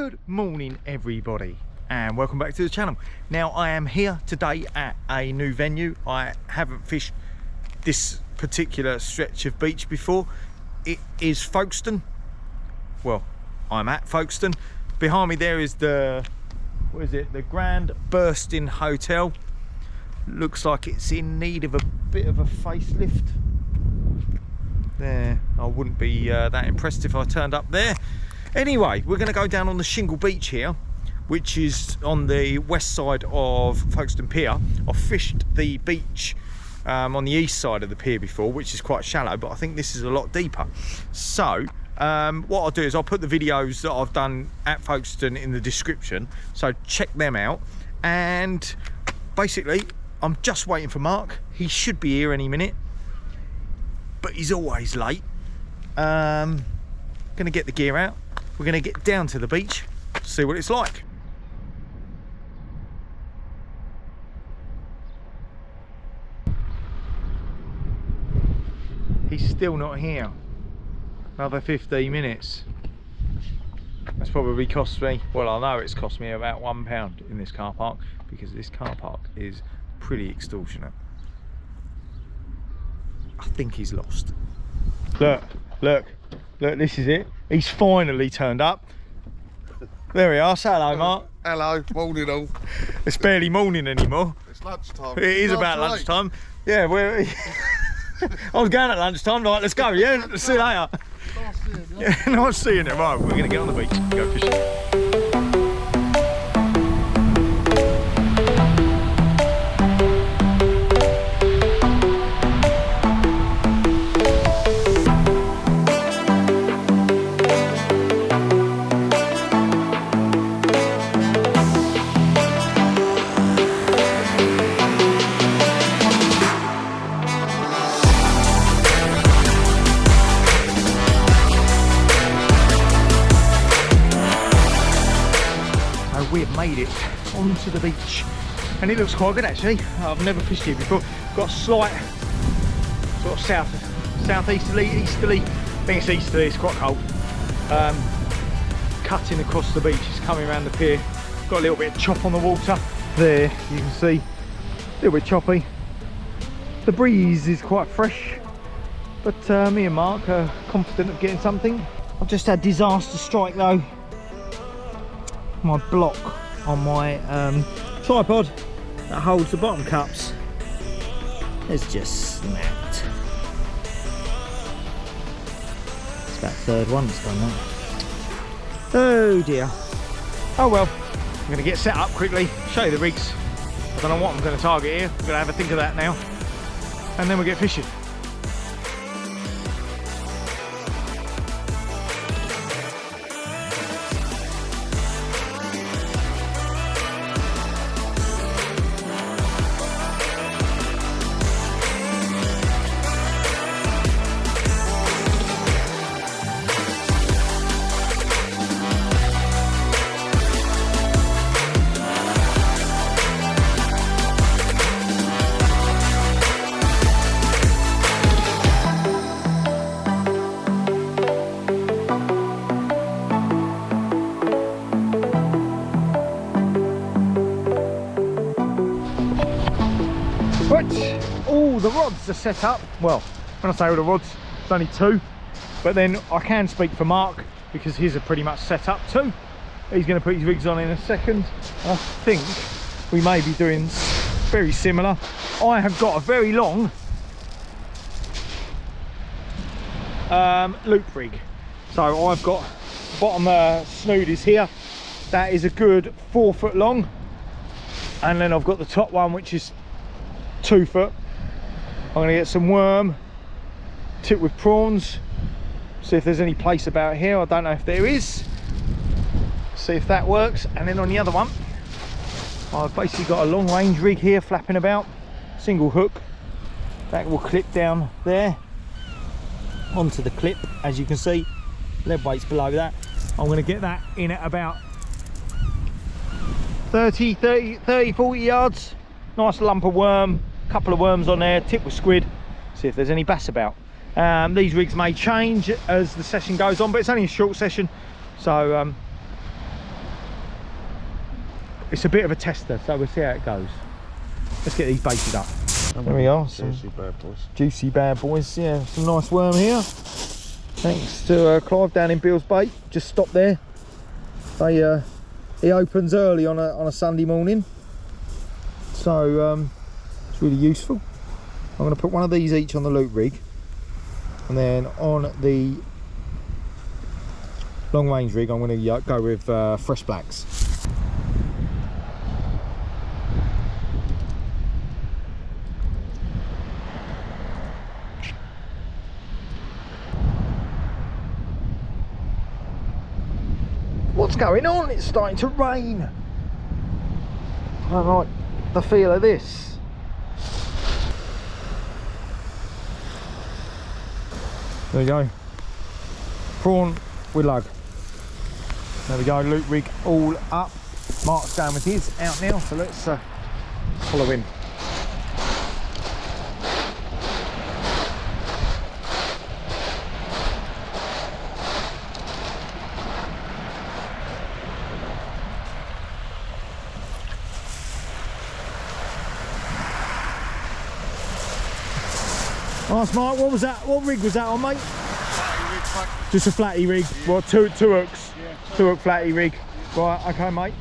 Good morning everybody and welcome back to the channel. Now I am here today at a new venue. I haven't fished this particular stretch of beach before. It is Folkestone. Well, I'm at Folkestone. Behind me there is the, what is it, the Grand Bursting Hotel. Looks like it's in need of a bit of a facelift. There, I wouldn't be that impressed if I turned up there. Anyway, we're going to go down on the Shingle Beach here, which is on the west side of Folkestone Pier. I've fished the beach on the east side of the pier before, which is quite shallow, but I think this is a lot deeper. So what I'll do is I'll put the videos that I've done at Folkestone in the description, so check them out. And basically I'm just waiting for Mark. He should be here any minute, but he's always late. Gonna get the gear out. We're gonna get down to the beach, see what it's like. He's still not here. Another 15 minutes. That's probably cost me, well, I know it's cost me about £1 in this car park, because this car park is pretty extortionate. I think he's lost. Look, this is it. He's finally turned up. There we are. Say hello, Mark. Hello, morning all. It's barely morning anymore. It's lunchtime. It is about lunchtime. Yeah, we're I was going at lunchtime, like, let's go, yeah? See you later. Nice seeing you. Yeah, nice seeing you. Right, we're gonna get on the beach and go fishing. We have made it onto the beach and it looks quite good actually. I've never fished here before. Got a slight sort of southeasterly, easterly. I think it's easterly, it's quite cold. Cutting across the beach, it's coming around the pier. Got a little bit of chop on the water. There you can see, a little bit choppy. The breeze is quite fresh, but me and Mark are confident of getting something. I've just had disaster strike though. My block on my tripod that holds the bottom cups has just snapped. It's about third one that's done that. Oh dear. Oh well, I'm going to get set up quickly, show you the rigs. I don't know what I'm going to target here. I'm going to have a think of that now, and then we'll get fishing. All the rods are set up. Well, when I say all the rods, it's only two, but then I can speak for Mark because his are pretty much set up too. He's going to put his rigs on in a second. I think we may be doing very similar. I have got a very long loop rig, so I've got bottom snood is here. That is a good 4 foot long, and then I've got the top one which is 2 foot. I'm going to get some worm, tip with prawns, see if there's any place about here. I don't know if there is. See if that works. And then on the other one, I've basically got a long range rig here flapping about, single hook. That will clip down there onto the clip, as you can see. Lead weight's below that. I'm going to get that in at about 30, 40 yards. Nice lump of worm, couple of worms on there, tip with squid, see if there's any bass about. These rigs may change as the session goes on, but it's only a short session, so it's a bit of a tester, so we'll see how it goes. Let's get these baited up. There we are, some Juicy bad boys. juicy bad boys. Yeah, some nice worm here. Thanks to Clive down in Bill's Bait. Just stopped there. They he opens early on a Sunday morning, so it's really useful. I'm going to put one of these each on the loop rig, and then on the long range rig I'm going to go with fresh blacks. What's going on? It's starting to rain. I don't like the feel of this. There we go. Prawn with lug. There we go, loop rig all up. Mark's going with his out now, so let's follow him. Nice, Mark. What was that? What rig was that on, mate? Just a flatty rig. Yeah. Well, two hooks. Yeah, two hook flatty rig. Yeah. Right, okay, mate.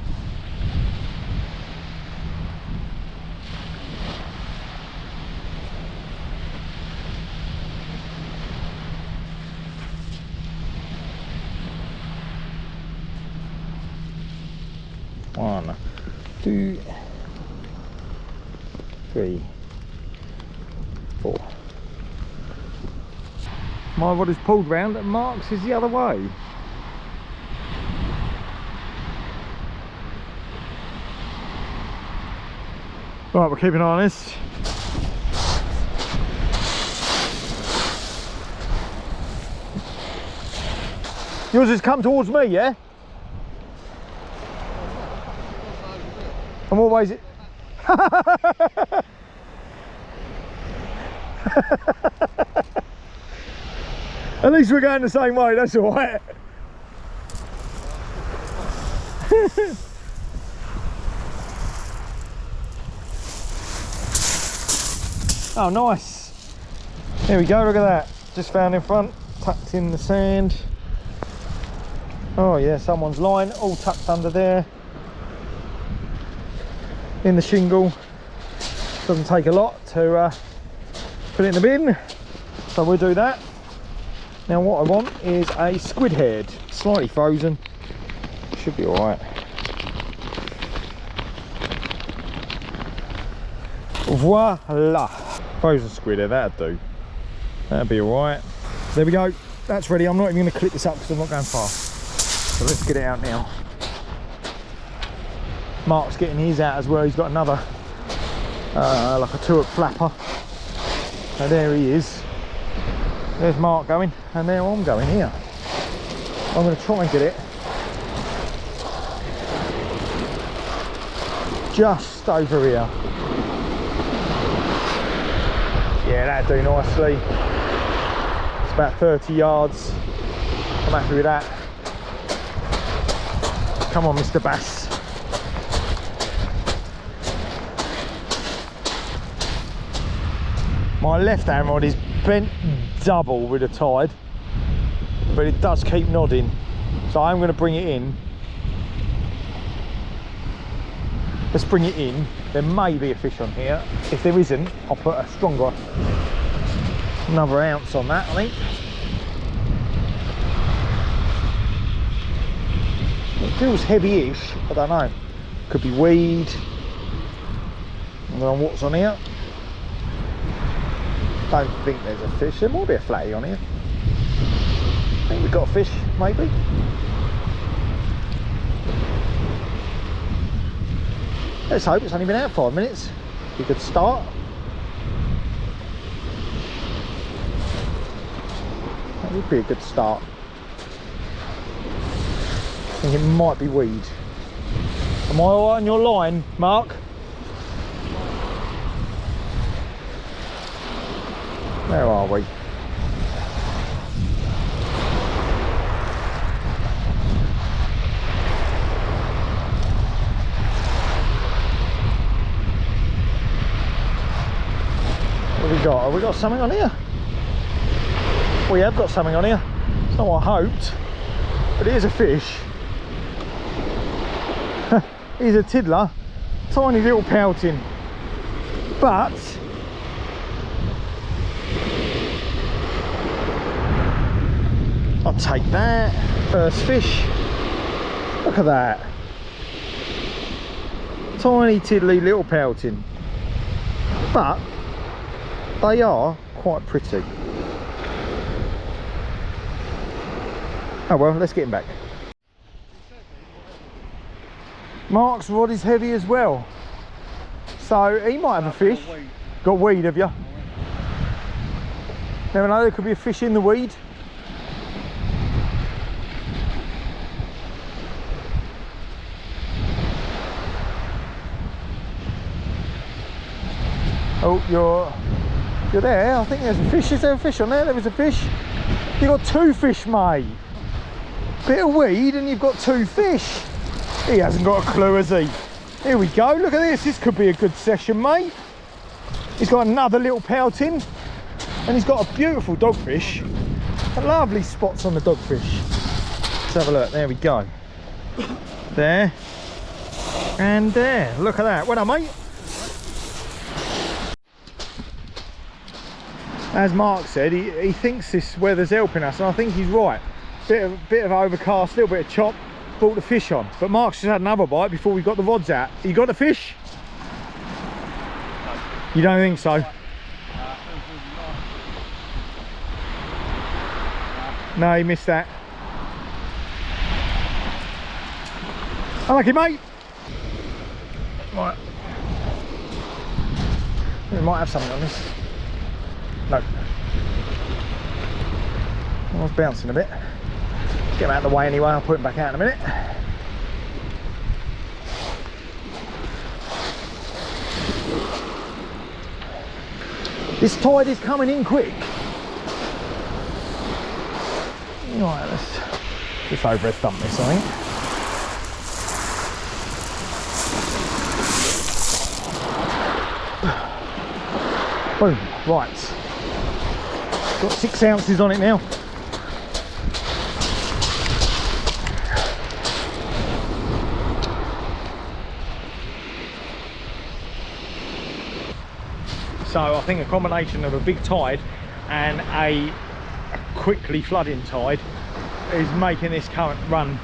One, two, three, four. My rod is pulled round and Mark's is the other way. Right, we're keeping an eye on this. Yours has come towards me, yeah? I'm always... At least we're going the same way, that's all right. Oh, nice. There we go, look at that. Just found in front, tucked in the sand. Oh yeah, someone's line, all tucked under there. In the shingle. Doesn't take a lot to put it in the bin, so we'll do that. Now what I want is a squid head, slightly frozen, should be alright. Voila! Frozen squid head, that'd do. That'd be alright. There we go, that's ready. I'm not even going to clip this up because I'm not going far. So let's get it out now. Mark's getting his out as well, he's got another, like a 2-hook flapper. So there he is. There's Mark going, and now I'm going here. I'm going to try and get it just over here. Yeah, that'd do nicely. It's about 30 yards. I'm happy with that. Come on, Mr. Bass. My left hand rod is bent double with the tide, but it does keep nodding, so I'm going to bring it in. Let's bring it in. There may be a fish on here. If there isn't, I'll put a stronger, another ounce on that, I think. It feels heavy-ish, I don't know. Could be weed. I don't know what's on here. Don't think there's a fish. There might be a flatty on here. I think we've got a fish, maybe. Let's hope. It's only been out 5 minutes. Be a good start. That would be a good start. I think it might be weed. Am I all right on your line, Mark? Where are we? got? Have we got something on here? We have got something on here. It's not what I hoped, but it is a fish. He's a tiddler, tiny little pouting, but I'll take that. First fish. Look at that. Tiny tiddly little pouting, but they are quite pretty. Oh well, let's get him back. Mark's rod is heavy as well, so he might have a fish. Got weed, have you? Never know, there could be a fish in the weed. Oh, you're there. I think there's a fish. Is there a fish on there? There was a fish. You've got two fish, mate. Bit of weed and you've got two fish. He hasn't got a clue, has he? Here we go. Look at this. This could be a good session, mate. He's got another little pouting and he's got a beautiful dogfish. Lovely spots on the dogfish. Let's have a look. There we go. There and there. Look at that. Well done, mate. As Mark said, he thinks this weather's helping us, and I think he's right. Bit of overcast, little bit of chop, brought the fish on. But Mark's just had another bite before we got the rods out. You got the fish? No. You don't think so? No, he missed that. Unlucky, mate. Right. We might have something on this. No. I was bouncing a bit. Get him out of the way anyway, I'll put him back out in a minute. This tide is coming in quick. Right, let's just over thump this, I think. Boom, right. Got 6 ounces on it now. So I think a combination of a big tide and a quickly flooding tide is making this current run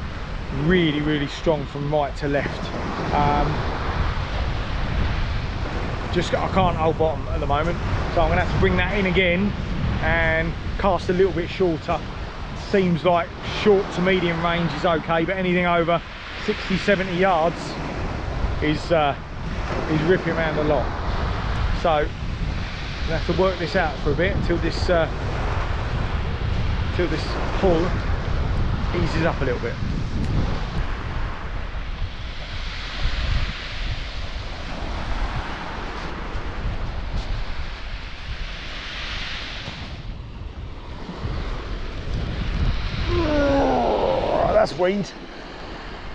really, really strong from right to left. I can't hold bottom at the moment, so I'm going to have to bring that in again and cast a little bit shorter. Seems like short to medium range is okay, but anything over 60-70 yards is ripping around a lot. So I'm gonna have to work this out for a bit until this pull eases up a little bit. That's weed.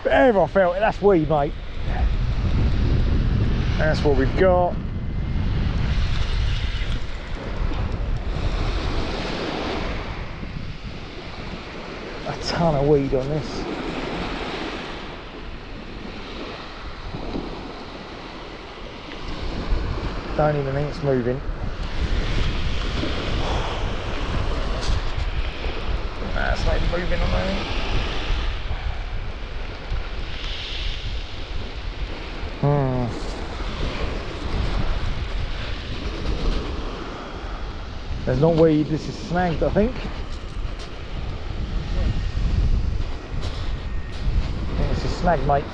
But ever I felt it, that's weed, mate. That's what we've got. A ton of weed on this. Don't even think it's moving. That's not even moving on there. There's not weed, this is snagged, I think. This is snagged, mate.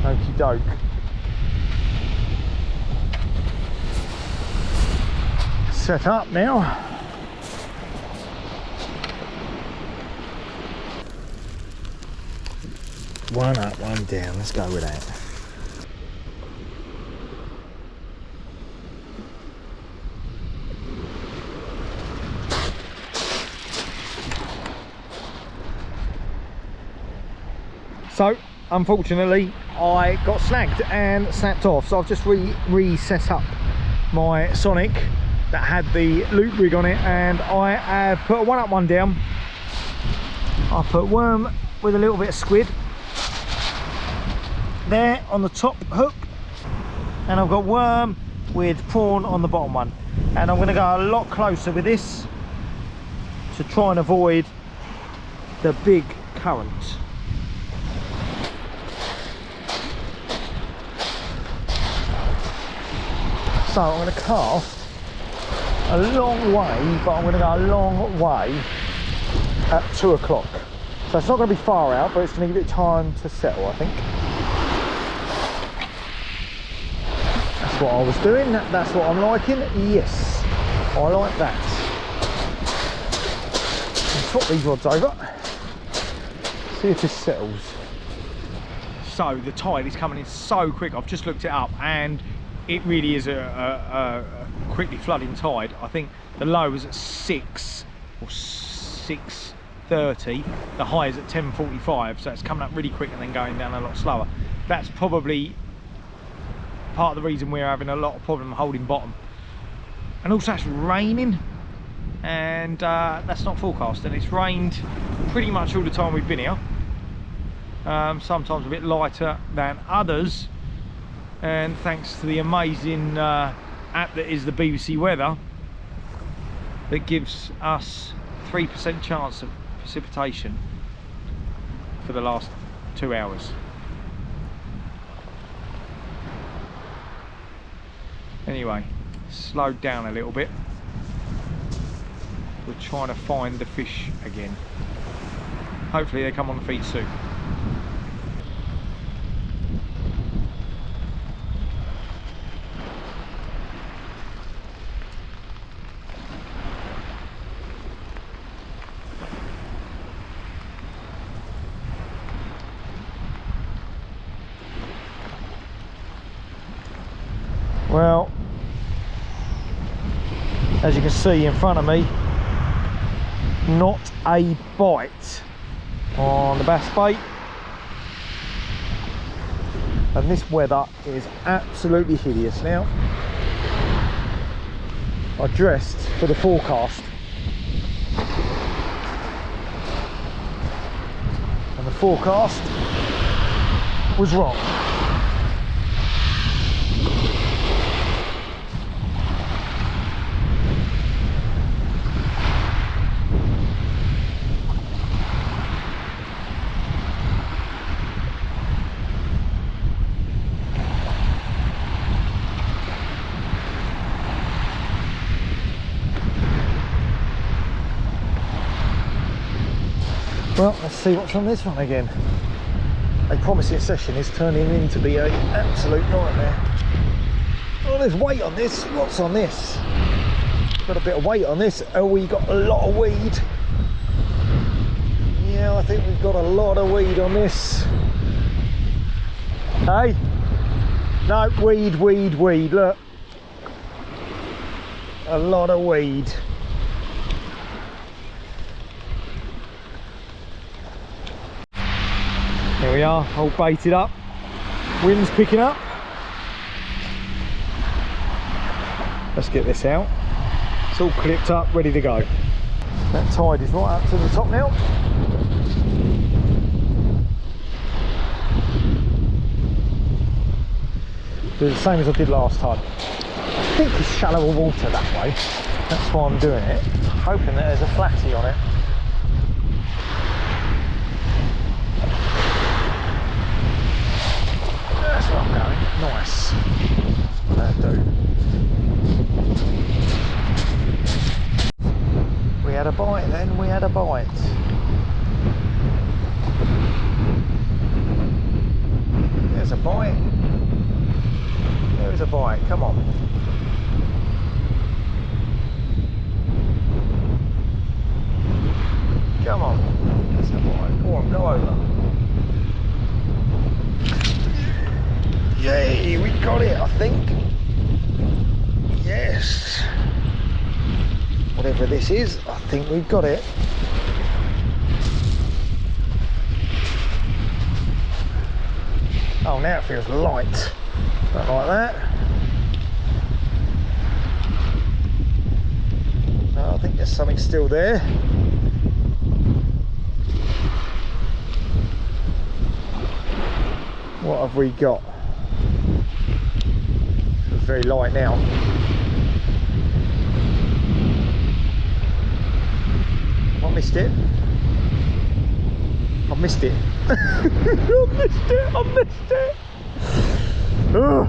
Okie doke. Set up now. One up, one down. Let's go with that. So, unfortunately, I got snagged and snapped off. So I've just reset up my Sonic that had the loop rig on it, and I have put a one up, one down. I put worm with a little bit of squid there on the top hook, and I've got worm with prawn on the bottom one. And I'm going to go a lot closer with this to try and avoid the big current. So I'm going to cast a long way, but I'm going to go a long way at 2 o'clock. So it's not going to be far out, but it's going to give it time to settle, I think. That's what I was doing. That's what I'm liking. Yes, I like that. I'll swap these rods over. See if this settles. So the tide is coming in so quick. I've just looked it up, and it really is a quickly flooding tide. I think the low is at 6 or 6:30. The high is at 10:45, so it's coming up really quick and then going down a lot slower. That's probably part of the reason we're having a lot of problem holding bottom. And also it's raining, and that's not forecast, and it's rained pretty much all the time we've been here. Sometimes a bit lighter than others, and thanks to the amazing app that is the BBC Weather, that gives us 3% chance of precipitation for the last 2 hours. Anyway, slowed down a little bit. We're trying to find the fish again. Hopefully they come on the feed soon. Well, as you can see in front of me, not a bite on the bass bait, and this weather is absolutely hideous. Now, I dressed for the forecast, and the forecast was wrong. Well, let's see what's on this one again. A promising session is turning in to be an absolute nightmare. Oh, there's weight on this. What's on this? Got a bit of weight on this. Oh, we got a lot of weed. Yeah, I think we've got a lot of weed on this. Hey? No, weed, look. A lot of weed. Here we are, all baited up. Wind's picking up. Let's get this out. It's all clipped up, ready to go. That tide is right up to the top now. Do the same as I did last time. I think it's shallower water that way. That's why I'm doing it. Hoping that there's a flatty on it. That's where I'm going. Nice. That'll do. We had a bite then, we had a bite. There's a bite. There's a bite, come on. Come on. There's a bite. Go on, go over. Yay, we got it, I think. Yes. Whatever this is, I think we've got it. Oh, now it feels light. Don't like that. No, I think there's something still there. What have we got? It's very light now. I missed it. I missed it. I missed it. Ugh.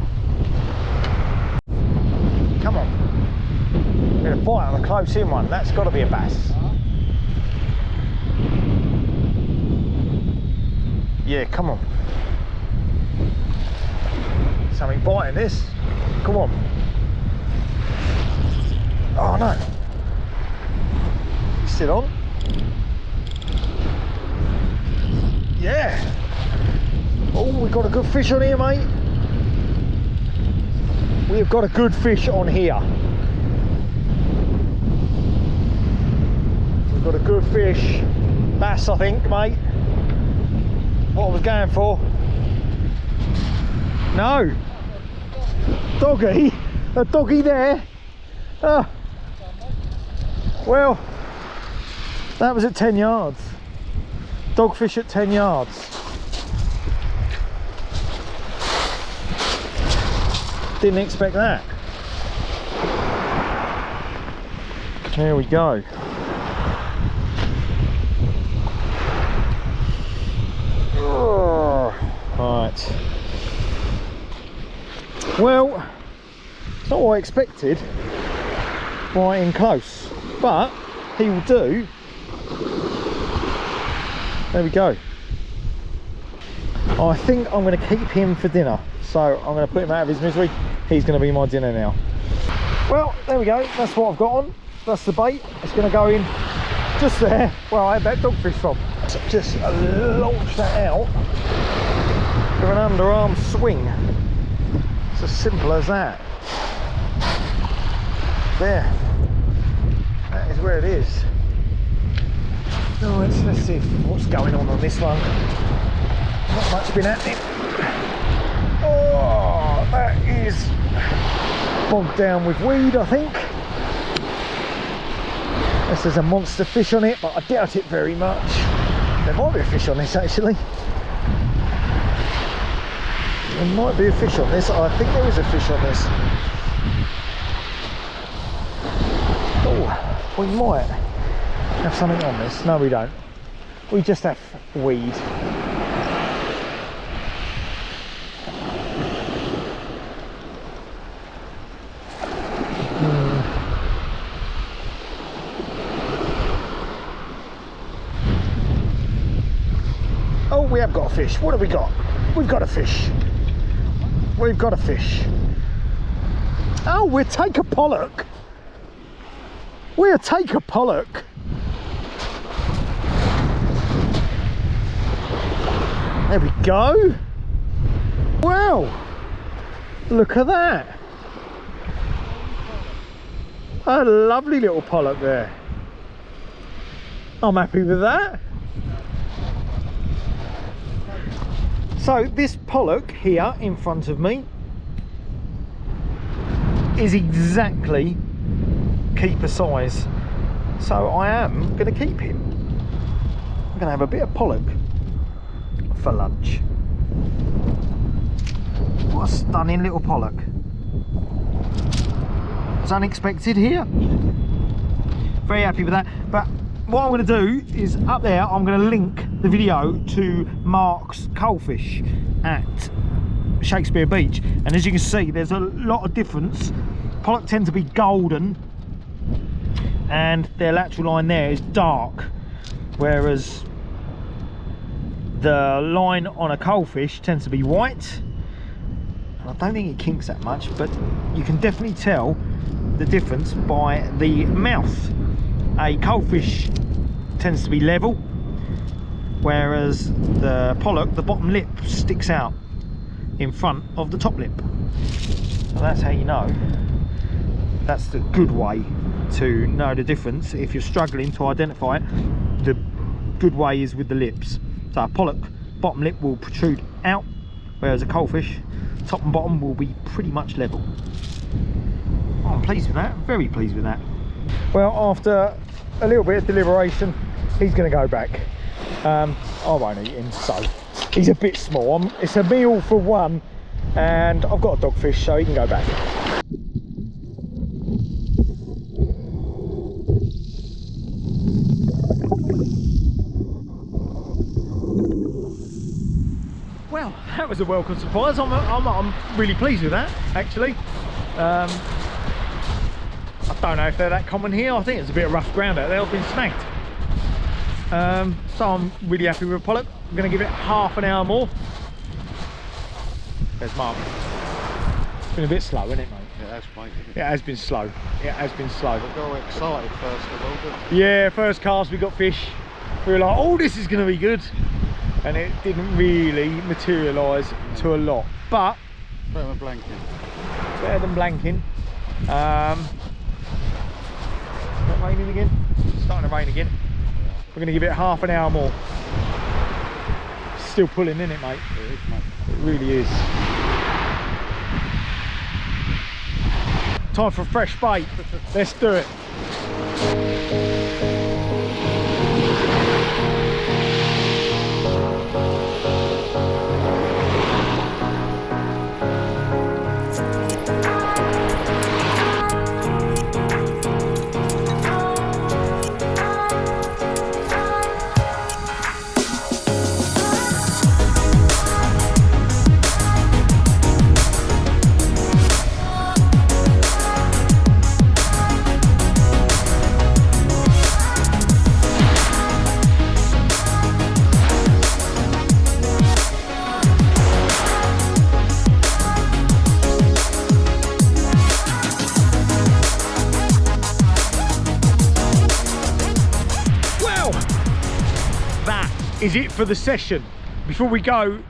Come on. Get a bite on a close in one. That's got to be a bass. Yeah, come on. Something biting this. Come on. Oh no. You still on? Yeah. Oh, we've got a good fish on here, mate. We have got a good fish on here. We've got a good fish. Bass, I think, mate. What I was going for. No. Doggy? A doggy there? Well, that was at 10 yards. Dogfish at 10 yards. Didn't expect that. There we go. Right. Well, it's not what I expected, biting close, but he will do. There we go. I think I'm going to keep him for dinner, so I'm going to put him out of his misery. He's going to be my dinner now. Well, there we go. That's what I've got on. That's the bait. It's going to go in just there where I had that dogfish from. So just launch that out with an underarm swing. It's as simple as that. There. That is where it is. Oh, let's see what's going on this one. Not much been happening. Oh, that is bogged down with weed, I think. This is a monster fish on it, but I doubt it very much. There might be a fish on this, actually. There might be a fish on this. I think there is a fish on this. Oh, we might have something on this. No, we don't. We just have weed. Oh, we have got a fish. What have we got? We've got a fish. We've got a fish. Oh, we'll take a pollock. We'll take a pollock. There we go. Wow. Look at that. A lovely little pollock there. I'm happy with that. So this pollock here in front of me is exactly keeper size. So I am going to keep him. I'm going to have a bit of pollock for lunch. What a stunning little pollock. It's unexpected here. Very happy with that. But what I'm going to do is up there I'm going to link the video to Mark's coalfish at Shakespeare Beach, and as you can see there's a lot of difference. Pollock tend to be golden and their lateral line there is dark, whereas the line on a coalfish tends to be white. I don't think it kinks that much, but you can definitely tell the difference by the mouth. A coalfish tends to be level, whereas the pollock, the bottom lip sticks out. in front of the top lip. So that's how you know. That's the good way to know the difference. If you're struggling to identify it, the good way is with the lips. So a pollock bottom lip will protrude out, whereas a coalfish top and bottom will be pretty much level. Oh, I'm pleased with that, very pleased with that. Well, after a little bit of deliberation, he's going to go back. I won't eat him, so he's a bit small. It's a meal for one, and I've got a dogfish, so he can go back. Well, that was a welcome surprise. I'm really pleased with that, actually. I don't know if they're that common here. I think it's a bit of rough ground out there. I've been snagged. So I'm really happy with a pollock. I'm going to give it half an hour more. There's Mark. It's been a bit slow, isn't it, mate? It has, mate. It has been slow. It has been slow. We got excited first of all, didn't we? Yeah, first cast we got fish. We were like, oh, this is going to be good. And it didn't really materialise to a lot. But Better than blanking. better than blanking. Is it raining again? It's starting to rain again. We're going to give it half an hour more. Still pulling, isn't it, mate? It is, mate. It really is. Time for a fresh bait. Let's do it. Is it for the session. Before we go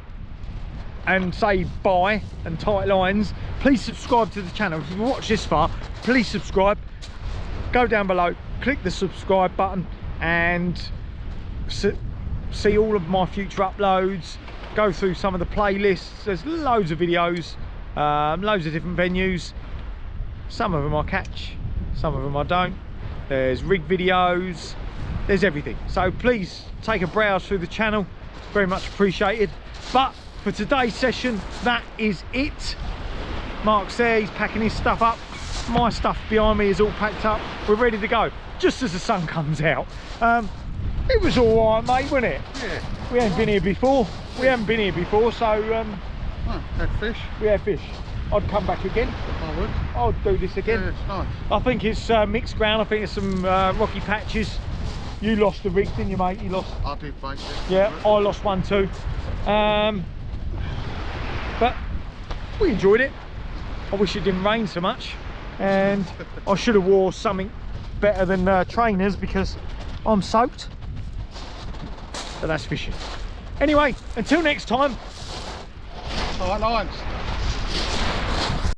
and say bye and tight lines, please subscribe to the channel. If you've watched this far, please subscribe. Go down below, click the subscribe button, and see all of my future uploads. Go through some of the playlists. There's loads of videos, loads of different venues. Some of them I catch, some of them I don't. There's rig videos, there's everything. So please take a browse through the channel, very much appreciated. But for today's session, that is it. Mark's there, he's packing his stuff up. My stuff behind me is all packed up. We're ready to go, just as the sun comes out. It was all right, mate, wasn't it? Yeah. We haven't been here before. We haven't been here before, so Oh, had fish. we had fish. I'd come back again. I would. I'd do this again. Yeah, it's nice. I think it's mixed ground. I think it's some rocky patches. You lost the rig, didn't you, mate? You lost. I did, mate. Yeah, I lost one too. But we enjoyed it. I wish it didn't rain so much, and I should have wore something better than trainers because I'm soaked. But that's fishing. Anyway, until next time. Tight lines.